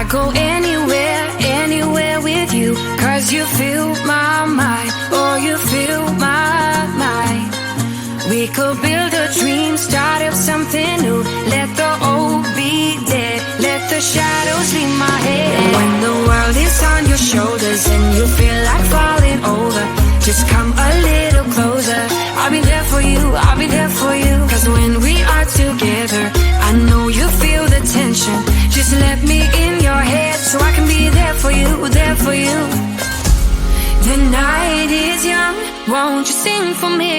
go anywhere, anywhere with you, 'cause you fill my mind, oh you fill my mind. We could build a dream, start up something new. Let the old be dead, let the shadows leave my head. When the world is on your shoulders and you feel like falling over, just come a little closer. I'll be there for you, I'll be there for you. 'Cause when we are together, I know you feel the tension. Just let me in your head so I can be there for you, there for you. The night is young, won't you sing for me?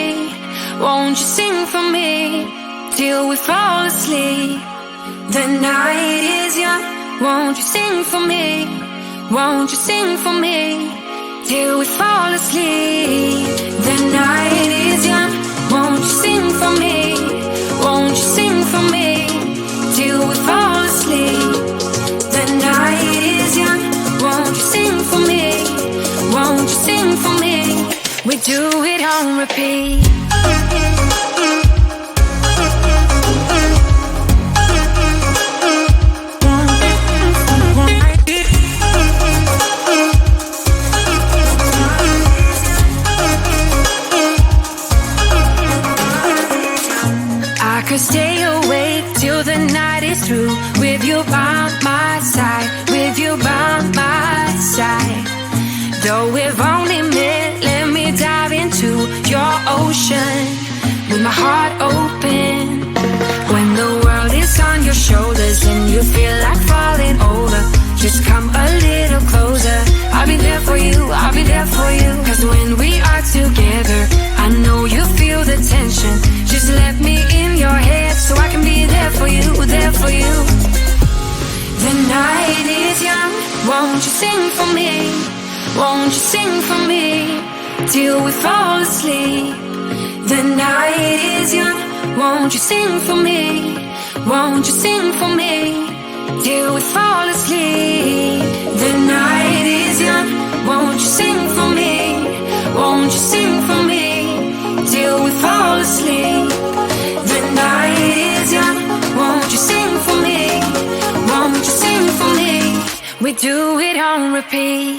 Won't you sing for me till we fall asleep? The night is young, won't you sing for me? Won't you sing for me till we fall asleep? The night is young, won't you sing for me? Won't you sing for me till we fall asleep? The night is young, won't you sing for me? Won't you sing for me? We do it on repeat. I could stay awake till the night is through, with you by my side, with you by my side. Though we've only met, let me dive into your ocean with my heart open. When the world is on your shoulders and you feel like falling over, just come a little closer. I'll be there for you, I'll be there for you. 'Cause when we are together, I know you feel the tension. Just let me in your head so I can be there for you, there for you. The night is young, won't you sing for me? Won't you sing for me till we fall asleep? The night is young, won't you sing for me? Won't you sing for me till we fall asleep? The night is young, won't you sing for me? Won't you sing for me till we fall asleep? The night is young, won't you sing for me? Won't you sing for me? We do it on repeat.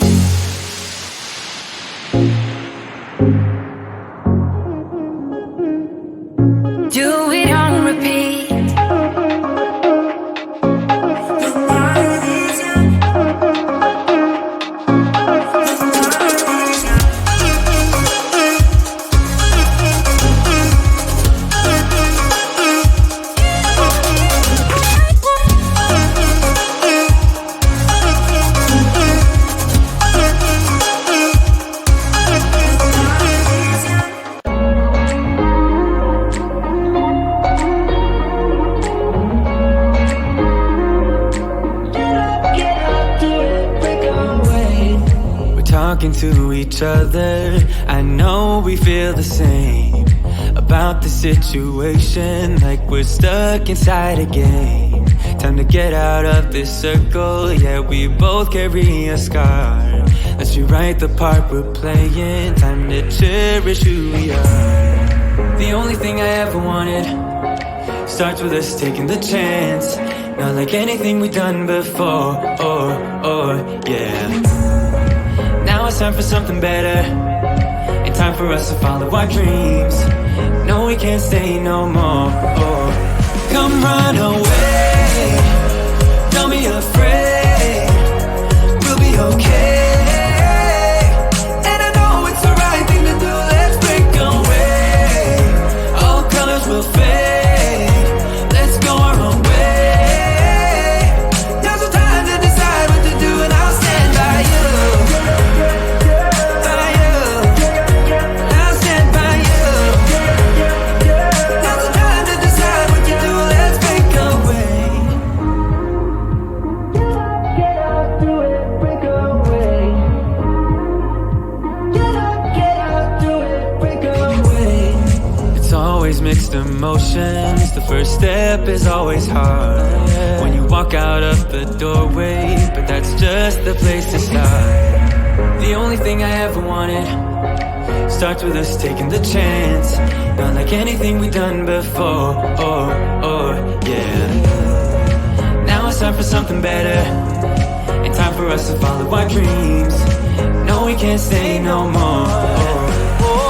Do it on repeat. To each other, I know we feel the same about the situation, like we're stuck inside a game. Time to get out of this circle, yeah, we both carry a scar. Let's rewrite the part we're playing, time to cherish who we are. The only thing I ever wanted starts with us taking the chance, not like anything we've done before, yeah. Now it's time for something better, and time for us to follow our dreams. No, we can't stay no more. Come run away, don't be afraid, we'll be okay. And I know it's the right thing to do, let's break away. All colors will fade, let's go our own way. Now's the time to decide what to do, and I'll stand by you. Mixed emotions, the first step is always hard when you walk out of the doorway, but that's just the place to start. The only thing I ever wanted starts with us taking the chance, not like anything we've done before, yeah. Now it's time for something better, for us to follow our dreams. No, we can't stay no more.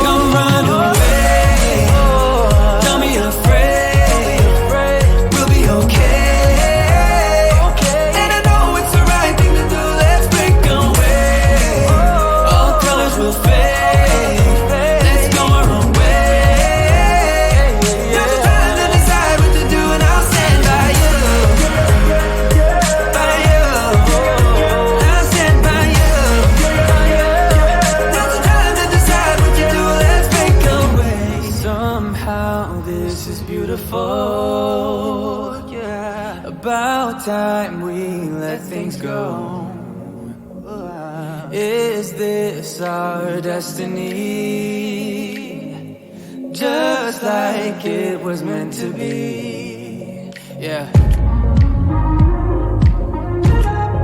Come run away. Don't be afraid. We'll be okay. And I know it's the right thing to do. Let's break away. All colors will fade. Let's go our own way. Now's the time to decide what to do, and I'll stand by you. By you. I'll stand by you. Now's the time to decide what to do. Let's break away. Somehow this is beautiful. Yeah. About time we let things go. Is this our destiny? Just like it was meant to be. Yeah.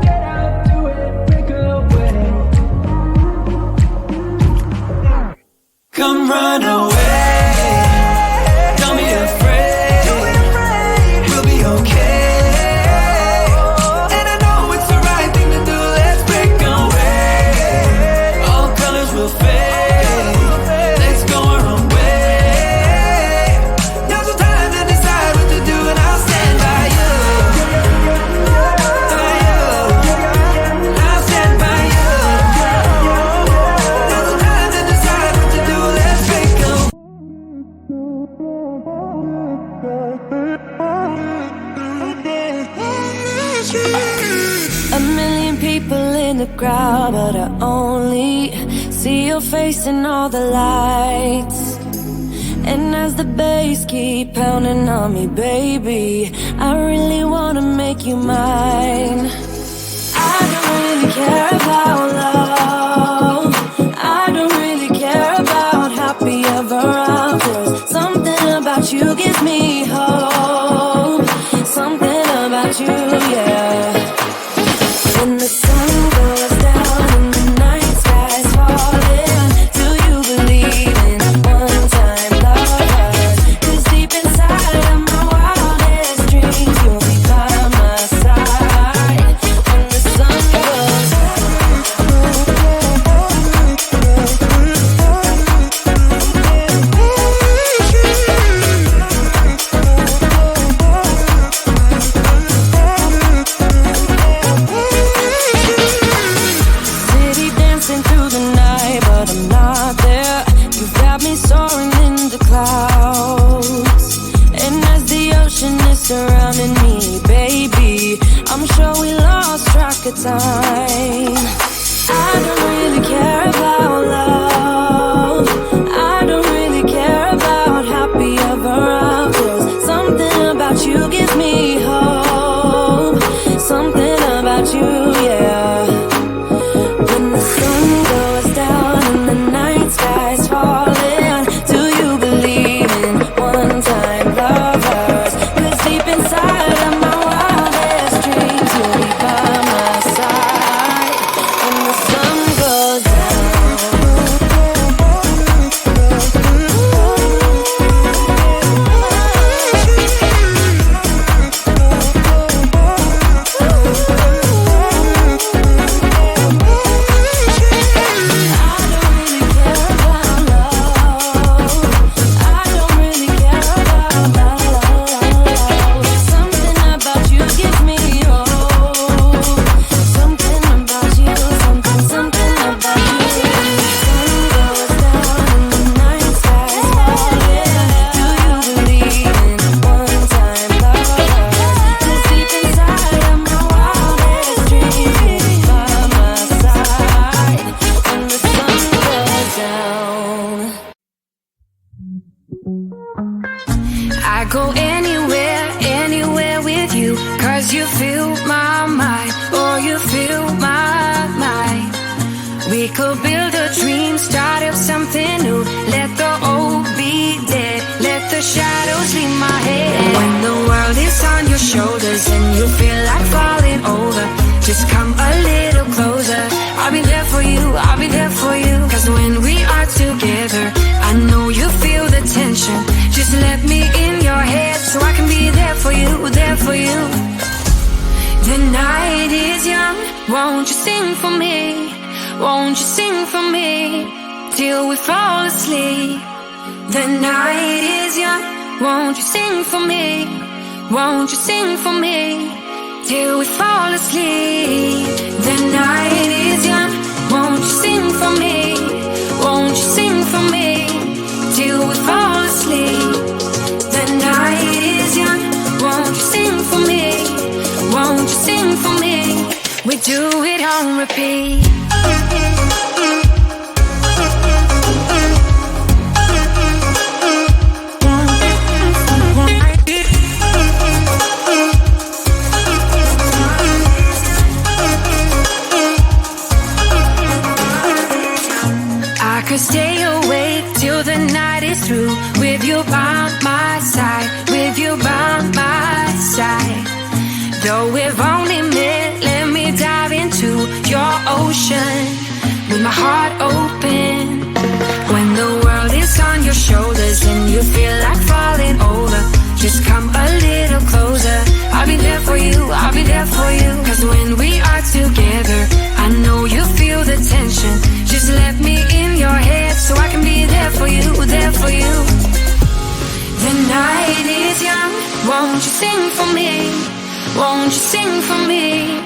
Get out, do it, break away. Come run away. Don't be afraid. We'll be okay. And I know it's the right thing to do. Let's break away. All colors will fade. Let's go our own way. Now's the time to decide what to do, and I'll stand by you. By you. I'll stand by you. Now's the time to decide what to do. Let's break away. A million people in the crowd, but I only see your face in all the lights. And as the bass keep pounding on me, baby, I really wanna make you mine. I don't really care about love. I don't really care about happy ever afters. Something about you gives me hope. Something about you, yeah. When the sun goes down and the night sky's falling, do you believe in one-time lovers? 'Cause deep inside of my wildest dreams, you'll be by my side. When the sun goes down. City dancing through the night, but I'm not there. You've got me soaring in the clouds. And as the ocean is surrounding me, baby, I'm sure we lost track of time. I don't really care about love. I don't really care about happy ever afters. Something about you gives me hope. Something about you, yeah. When the sun goes down and the night sky's falling, do you believe in one-time lovers? 'Cause deep inside of my wildest dreams, you'll be by my side. When the sun goes down. go anywhere, anywhere with you, 'cause you fill my mind, oh you fill my mind. We could build a dream, start up something new, let the old be dead, let the shadows leave my head. When the world is on your shoulders and you feel like falling over, just come a little closer. I'll be there for you, I'll be there for you. 'Cause when we are together, I know you feel the tension. Just let me in your head so I can be there for you, there for you. The night is young, won't you Won't you sing for me till we fall asleep? The night is young. Won't you sing for me? Won't you sing for me till we fall asleep? The night is young. Won't you sing for me? Won't you sing for me till we fall asleep? The night is young. Won't you sing for me? Won't you sing for me? We do it on repeat. I could stay awake till the night is through, with you by my side, with you by my side. Though we've only met, let me dive into your ocean with my heart open. When the world is on your shoulders and you feel like falling over, just come a little closer. I'll be there for you, I'll be there for you. Cause when we are together, I know you feel the tension. Just let me in your head so I can be there for you, there for you. The night is young, won't you sing for me? Won't you sing for me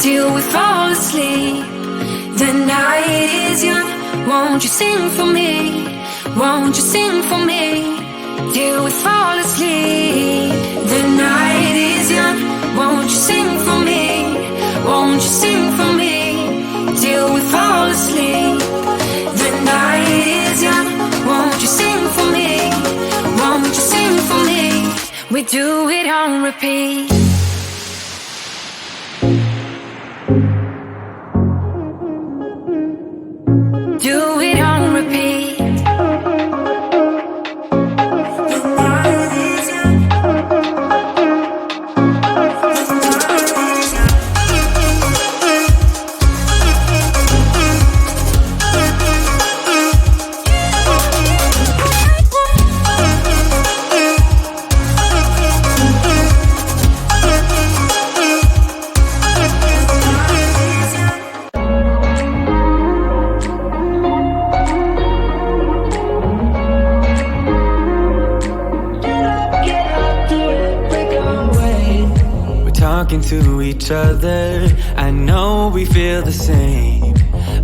till we fall asleep? The night is young, won't you sing for me? Won't you sing for me till we fall asleep? The night is young, won't you sing for me? Won't you sing for me till we fall asleep? The night is young, won't you sing for me? Won't you sing for me? We do it on repeat. Do it on repeat. To each other, I know we feel the same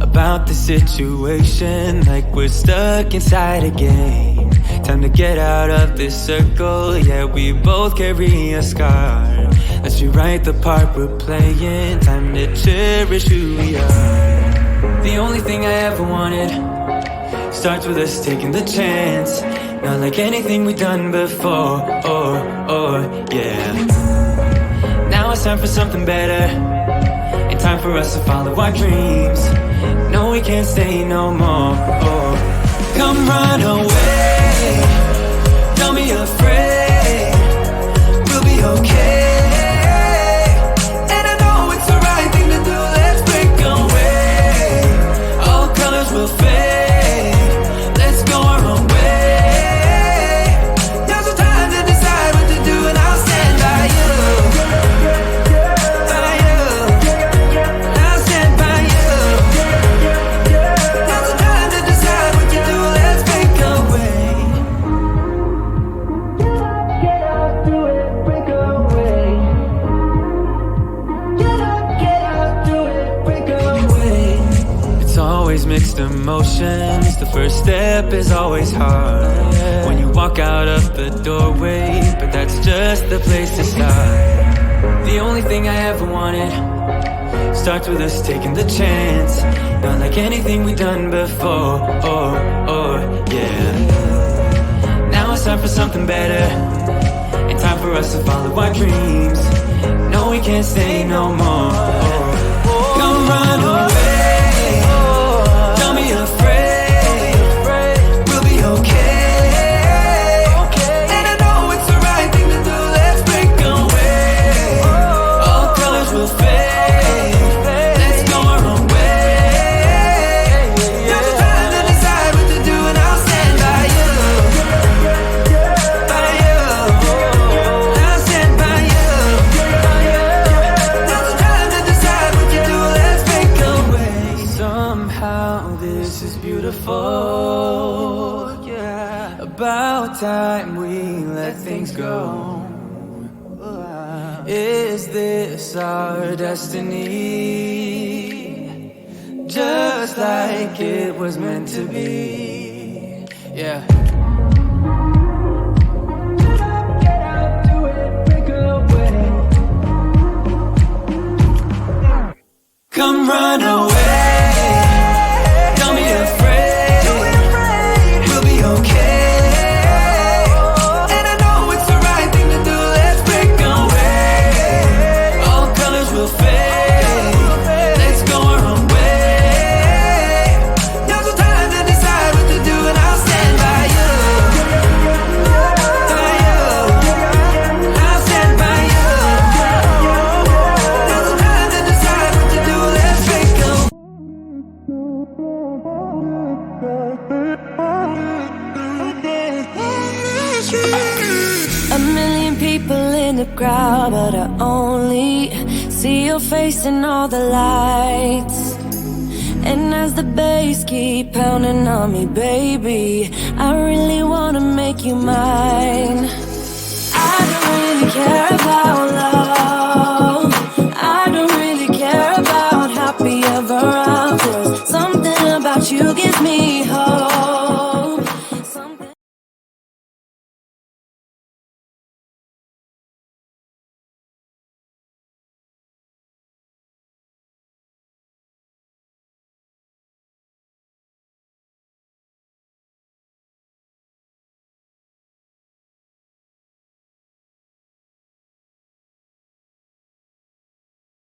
about the situation, like we're stuck inside a game. Time to get out of this circle, yeah, we both carry a scar. Let's rewrite the part we're playing, time to cherish who we are. The only thing I ever wanted starts with us taking the chance, not like anything we've done before, yeah. Now it's time for something better, and time for us to follow our dreams. No, we can't stay no more. Come run away, don't be afraid, we'll be okay. And I know it's the right thing to do, let's break away. All colors will fade, let's go our own way. Now's the time to decide what to do, and I'll stand by you. Mixed emotions, the first step is always hard when you walk out of the doorway, but that's just the place to start. The only thing I ever wanted starts with us taking the chance, not like anything we've done before, yeah. Now it's time for something better, and time for us to follow our dreams. No, we can't stay no more. Come run away, afraid, we'll be okay. And I know it's the right thing to do, let's break away. All colors will fade, let's go our own way. Now's the time to decide what to do, and I'll stand by you. By you, I'll stand by you. Now's the time to decide what Somehow this is beautiful, yeah. About time we let things go. Is this our destiny? Just like it was meant to be, yeah. Get out, do it, break away. Come run away. Don't be afraid. We'll be okay. And I know it's the right thing to do. Let's break away. All colors will fade. Let's go our own way. Now's the time to decide what to do, and I'll stand by you. By you. I'll stand by you. Now's the time to decide what to do. Let's break away. A million people in the crowd, but I only see your face in all the lights. And as the bass keep pounding on me, baby, I really wanna make you mine. I don't really care about love. I don't really care about happy ever after. Something about you gives me